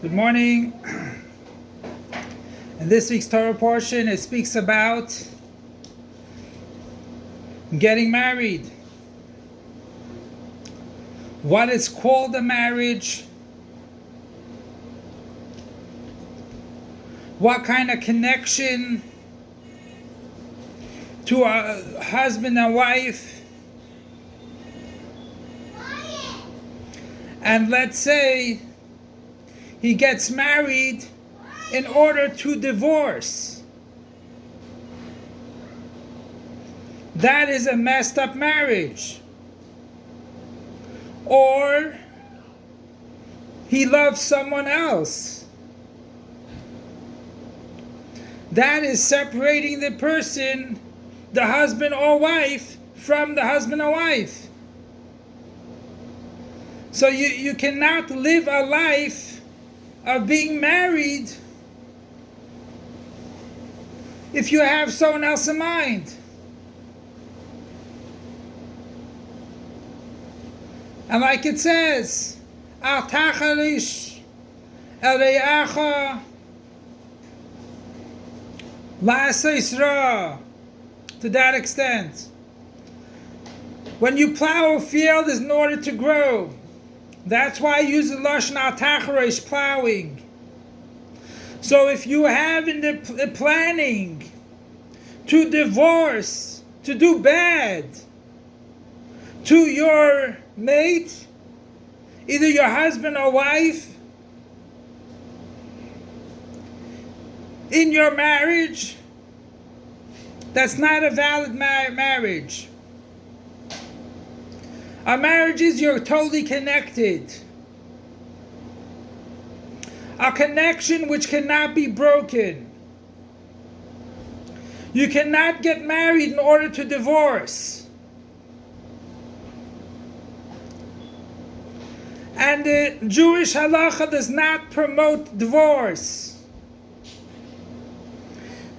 Good morning. In this week's Torah portion, it speaks about getting married. What is called a marriage? What kind of connection to a husband and wife? And let's say he gets married in order to divorce. That is a messed up marriage. Or he loves someone else. That is separating the person, the husband or wife, from the husband or wife. So you cannot live a life of being married if you have someone else in mind. And like it says, Al tacharish ereacha la'asisra, to that extent. When you plow a field, is in order to grow. That's why I use the lashon al tacharish, plowing. So if you have in the planning to divorce, to do bad to your mate, either your husband or wife, in your marriage, that's not a valid marriage. A marriage is you're totally connected. A connection which cannot be broken. You cannot get married in order to divorce. And the Jewish halacha does not promote divorce.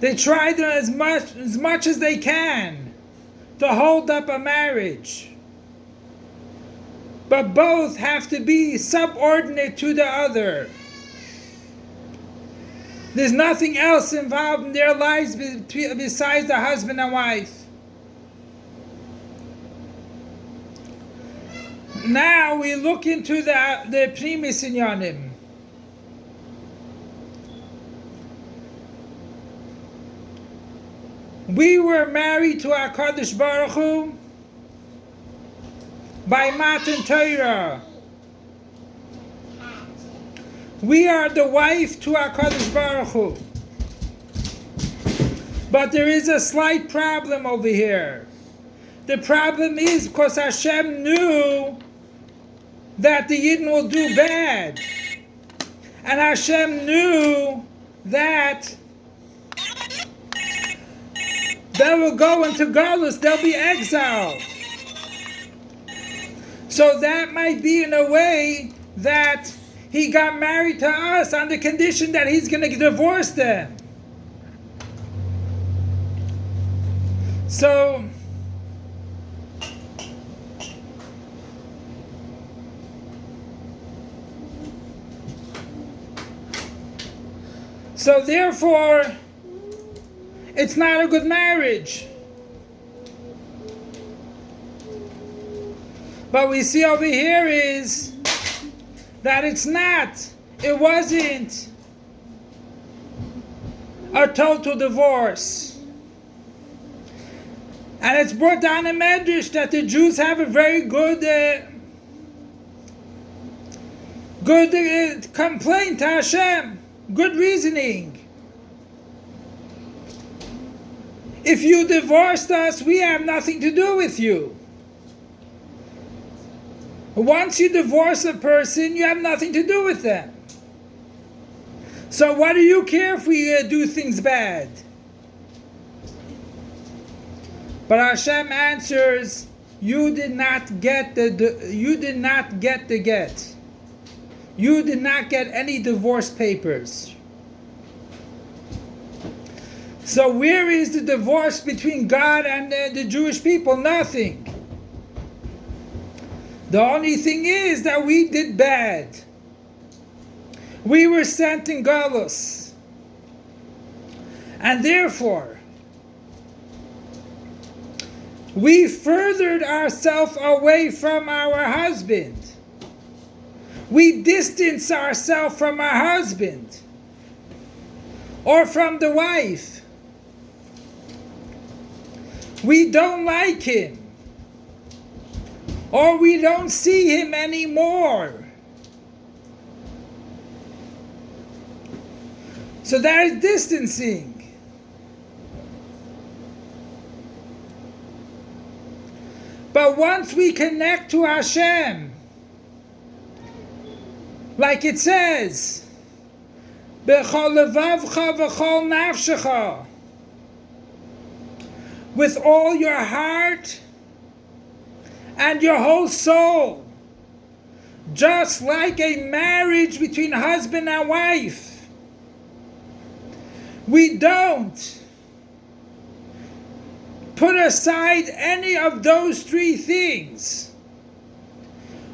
They try to as much as they can to hold up a marriage. But both have to be subordinate to the other. There's nothing else involved in their lives besides the husband and wife. Now we look into the primis inyanim. We were married to HaKadosh Baruch Hu by Matan Torah. We are the wife to HaKadosh Baruch Hu. But there is a slight problem over here. The problem is because Hashem knew that the Yidden will do bad. And Hashem knew that they will go into Galus, they'll be exiled. So that might be in a way that he got married to us on the condition that he's going to divorce them. So therefore, it's not a good marriage. What we see over here is that it wasn't a total divorce. And it's brought down in Medrash that the Jews have a very good complaint to Hashem, good reasoning. If you divorced us, we have nothing to do with you. Once you divorce a person, you have nothing to do with them. So what do you care if we do things bad? But Hashem answers, you did not get the get. You did not get any divorce papers. So where is the divorce between God and the Jewish people? Nothing. The only thing is that we did bad. We were sent in Galus. And therefore, we furthered ourselves away from our husband. We distance ourselves from our husband or from the wife. We don't like him or we don't see him anymore. So that is distancing. But once we connect to Hashem, like it says, B'chol levavcha v'chol nafshecha, with all your heart and your whole soul, just like a marriage between husband and wife. We don't put aside any of those three things.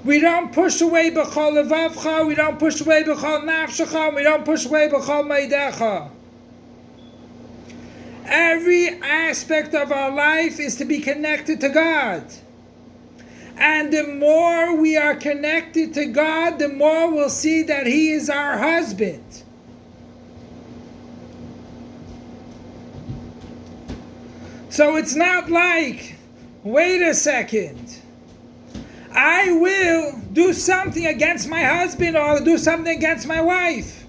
We don't push away b'chol levavcha, we don't push away b'chol nafshecha, we don't push away b'chol meidecha. Every aspect of our life is to be connected to God. And the more we are connected to God, the more we'll see that He is our husband. So it's not like, wait a second, I will do something against my husband or do something against my wife.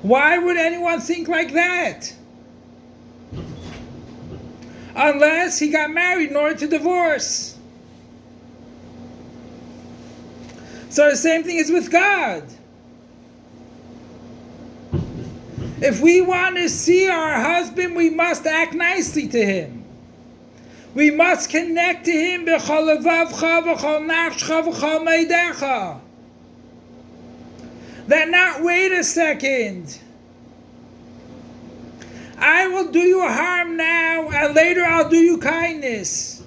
Why would anyone think like that? Unless he got married in order to divorce. So the same thing is with God. If we want to see our husband, we must act nicely to him. We must connect to him. B'chol levavcha, b'chol nafshecha, b'chol meidecha. That not, wait a second, I will do you harm now and later I'll do you kindness.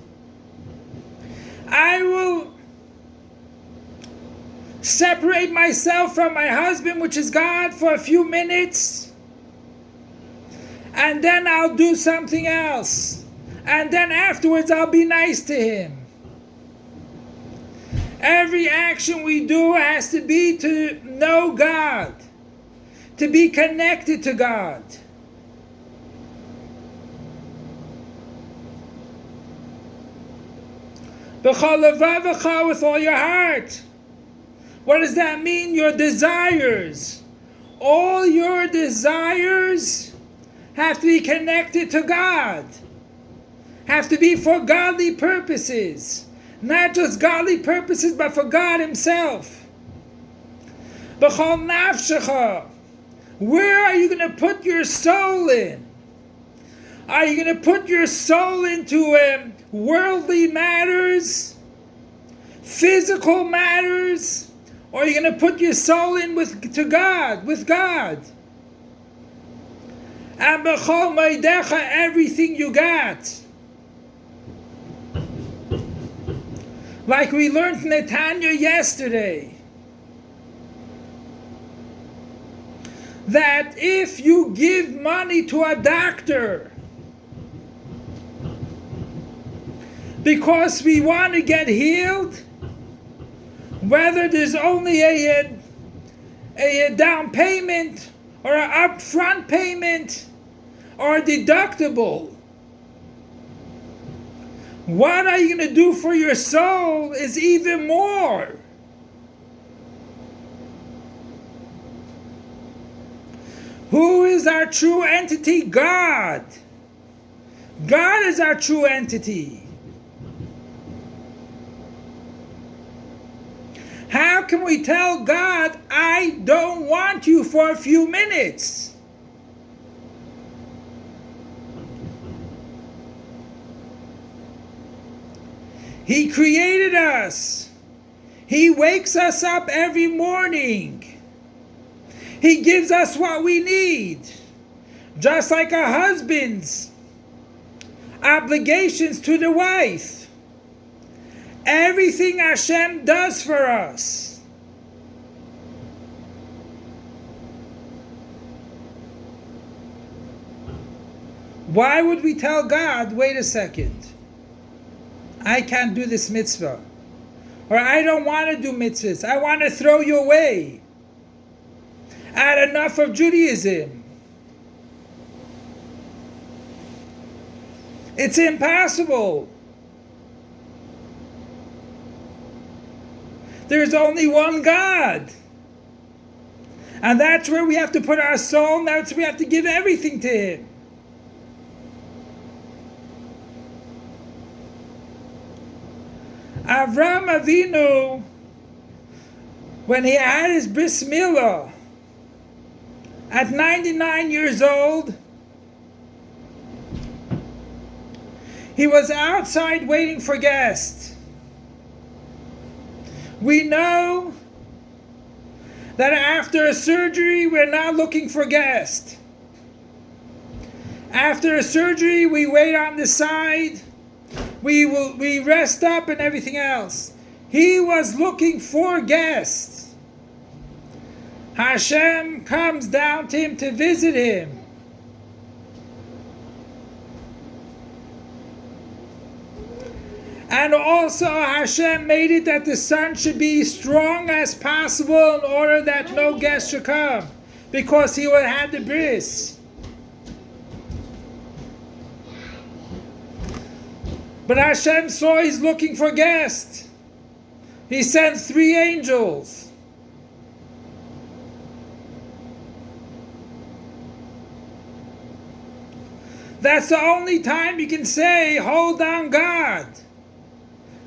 I will separate myself from my husband, which is God, for a few minutes, and then I'll do something else. And then afterwards I'll be nice to him. Every action we do has to be to know God, to be connected to God. B'chol levavcha, with all your heart. What does that mean? Your desires. All your desires have to be connected to God. Have to be for godly purposes. Not just godly purposes, but for God Himself. B'chol nafshecha. Where are you going to put your soul in? Are you going to put your soul into worldly matters? Physical matters? Or are you going to put your soul in with God? And b'chol meidecha, everything you got. Like we learned in Netanya yesterday, that if you give money to a doctor because we want to get healed, whether there's only a down payment or an upfront payment or a deductible, what are you going to do for your soul is even more. Who is our true entity? God. God is our true entity. How can we tell God, I don't want you for a few minutes? He created us. He wakes us up every morning. He gives us what we need. Just like a husband's obligations to the wife. everything Hashem does for us. Why would we tell God, wait a second, I can't do this mitzvah, or I don't want to do mitzvahs, I want to throw you away, I had enough of Judaism? It's impossible. There's only one God. And that's where we have to put our soul, and that's where we have to give everything to Him. Avram Avinu, when he had his bris milah, at 99 years old, he was outside waiting for guests. We know that after a surgery, we're not looking for guests. After a surgery, we wait on the side, we rest up and everything else. He was looking for guests. Hashem comes down to him to visit him. And also Hashem made it that the sun should be strong as possible in order that no guest should come, because he would have had the bris. But Hashem saw he's looking for guests. He sent 3 angels. That's the only time you can say, hold on, God.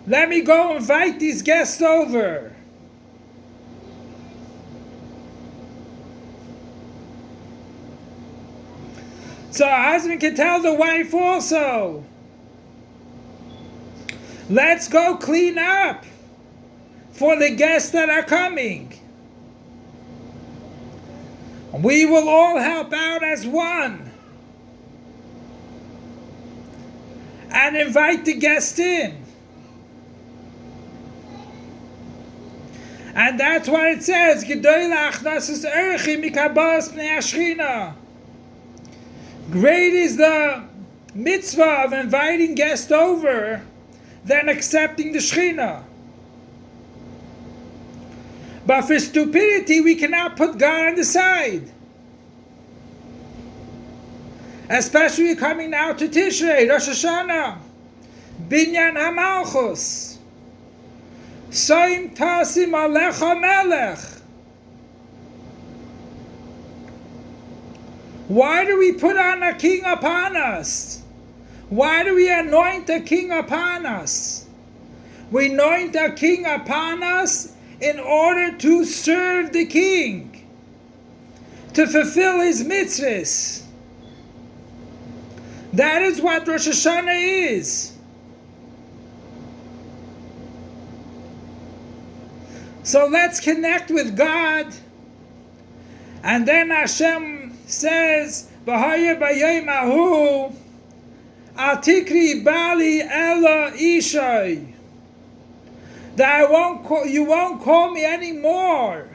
Let me go invite these guests over. So a husband can tell the wife also, let's go clean up for the guests that are coming. We will all help out as one and invite the guests in. And that's what it says. Great is the mitzvah of inviting guests over than accepting the Shekhinah. But for stupidity, we cannot put God on the side. Especially coming now to Tishrei, Rosh Hashanah, Binyan HaMalchus. Soim tasim alecha melech. Why do we put on a king upon us? Why do we anoint a king upon us? We anoint a king upon us in order to serve the king, to fulfill his mitzvahs. That is what Rosh Hashanah is. So let's connect with God. And then Hashem says, V'haya b'yom hahu, al tikri bali ela ishai. That you won't call me anymore.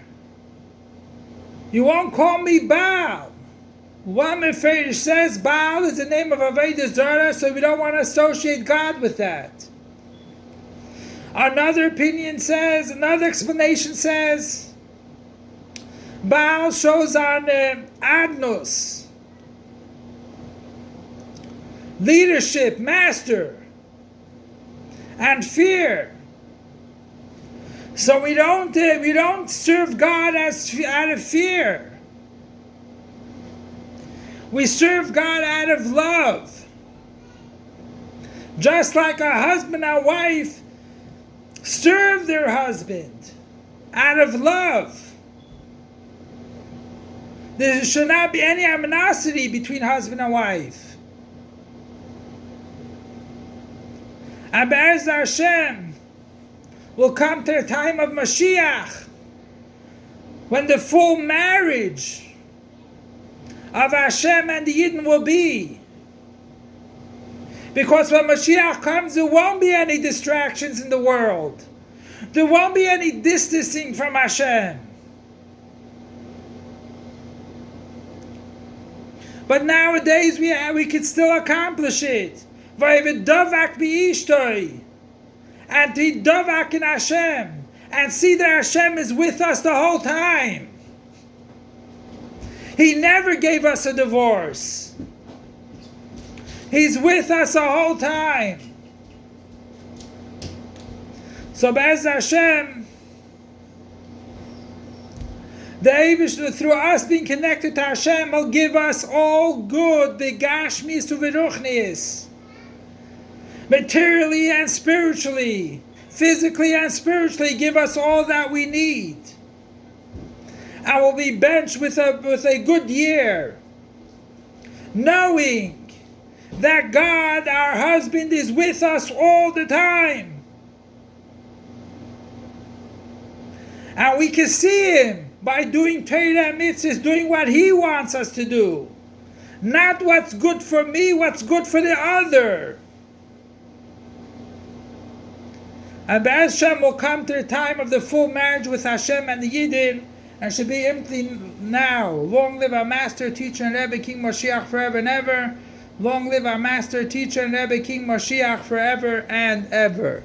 You won't call me Baal. One Mefarish says Baal is the name of Avodah Zarah, so we don't want to associate God with that. Another opinion says, another explanation says, Baal shows on Adnos, leadership, master, and fear. So we don't serve God out of fear. We serve God out of love. Just like a husband and wife serve their husband out of love. There should not be any animosity between husband and wife. And Be'ez Hashem will come to the time of Mashiach, when the full marriage of Hashem and the Yidden will be. Because when Mashiach comes, there won't be any distractions in the world. There won't be any distancing from Hashem. But nowadays we can still accomplish it. Vayvidavak bi'ishtoi. And to davak in Hashem. And see that Hashem is with us the whole time. He never gave us a divorce. He's with us the whole time. So Be'ez Hashem, the Eibishter, through us being connected to Hashem, will give us all good, the Gashmis to Viruchnis, materially and spiritually, physically and spiritually, give us all that we need. And we'll be benched with a good year, knowing that God, our husband, is with us all the time. And we can see Him by doing Torah and mitzvahs, doing what He wants us to do. Not what's good for me, what's good for the other. And Be'ez Hashem will come to the time of the full marriage with Hashem and the Yidden, and should be empty now. Long live our Master, Teacher, and Rebbe, King Moshiach, forever and ever. Long live our Master, Teacher, and Rebbe, King Moshiach, forever and ever.